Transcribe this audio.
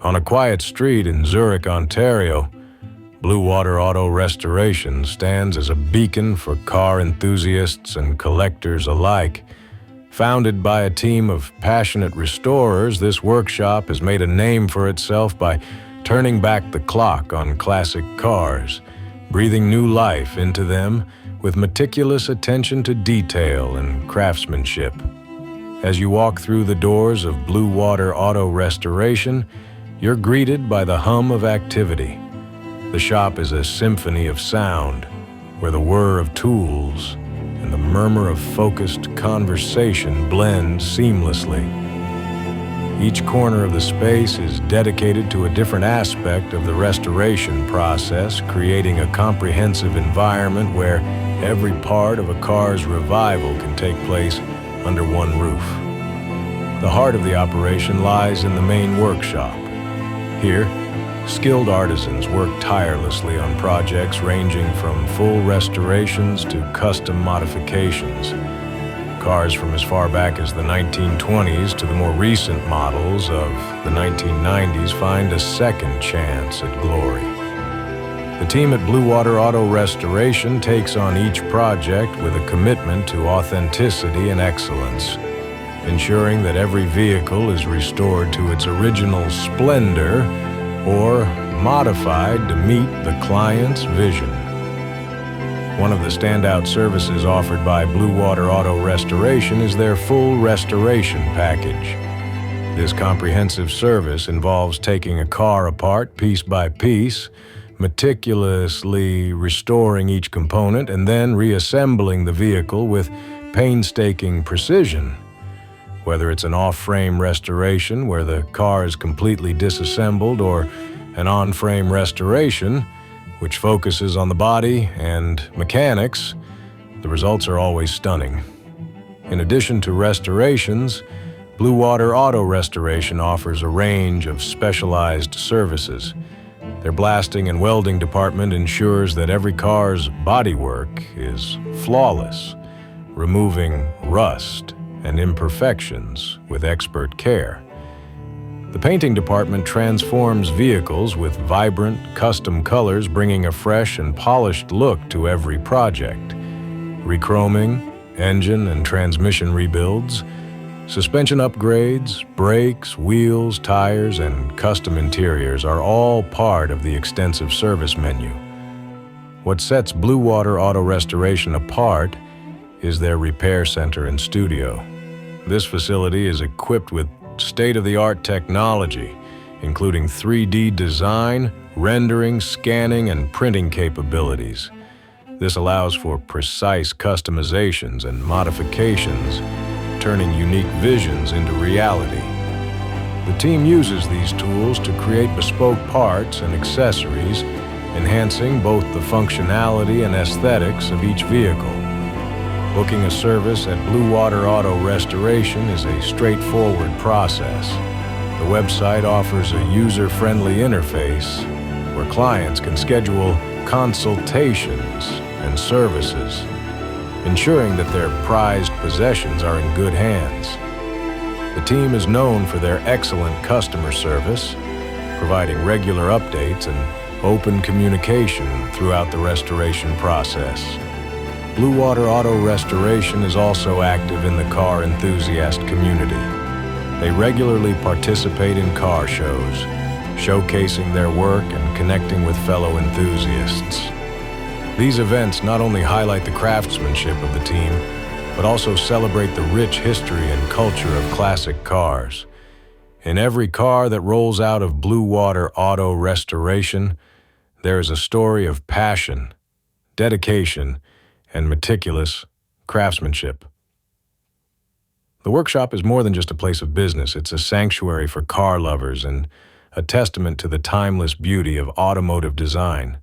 On a quiet street in Zurich, Ontario, Bluewater Auto Restoration stands as a beacon for car enthusiasts and collectors alike. Founded by a team of passionate restorers, this workshop has made a name for itself by turning back the clock on classic cars, breathing new life into them with meticulous attention to detail and craftsmanship. As you walk through the doors of Bluewater Auto Restoration, you're greeted by the hum of activity. The shop is a symphony of sound, where the whir of tools and the murmur of focused conversation blend seamlessly. Each corner of the space is dedicated to a different aspect of the restoration process, creating a comprehensive environment where every part of a car's revival can take place under one roof. The heart of the operation lies in the main workshop. Here, skilled artisans work tirelessly on projects ranging from full restorations to custom modifications. Cars from as far back as the 1920s to the more recent models of the 1990s find a second chance at glory. The team at Bluewater Auto Restoration takes on each project with a commitment to authenticity and excellence, ensuring that every vehicle is restored to its original splendor or modified to meet the client's vision. One of the standout services offered by Bluewater Auto Restoration is their full restoration package. This comprehensive service involves taking a car apart piece by piece, meticulously restoring each component, and then reassembling the vehicle with painstaking precision. Whether it's an off-frame restoration where the car is completely disassembled or an on-frame restoration which focuses on the body and mechanics, the results are always stunning. In addition to restorations, Bluewater Auto Restoration offers a range of specialized services. Their blasting and welding department ensures that every car's bodywork is flawless, removing rust and imperfections with expert care. The painting department transforms vehicles with vibrant, custom colors, bringing a fresh and polished look to every project. Rechroming, engine and transmission rebuilds, suspension upgrades, brakes, wheels, tires, and custom interiors are all part of the extensive service menu. What sets Bluewater Auto Restoration apart is their repair center and studio. This facility is equipped with state-of-the-art technology, including 3D design, rendering, scanning, and printing capabilities. This allows for precise customizations and modifications, turning unique visions into reality. The team uses these tools to create bespoke parts and accessories, enhancing both the functionality and aesthetics of each vehicle. Booking a service at Bluewater Auto Restoration is a straightforward process. The website offers a user-friendly interface where clients can schedule consultations and services, ensuring that their prized possessions are in good hands. The team is known for their excellent customer service, providing regular updates and open communication throughout the restoration process. Bluewater Auto Restoration is also active in the car enthusiast community. They regularly participate in car shows, showcasing their work and connecting with fellow enthusiasts. These events not only highlight the craftsmanship of the team, but also celebrate the rich history and culture of classic cars. In every car that rolls out of Bluewater Auto Restoration, there is a story of passion, dedication, and meticulous craftsmanship. The workshop is more than just a place of business. It's a sanctuary for car lovers and a testament to the timeless beauty of automotive design.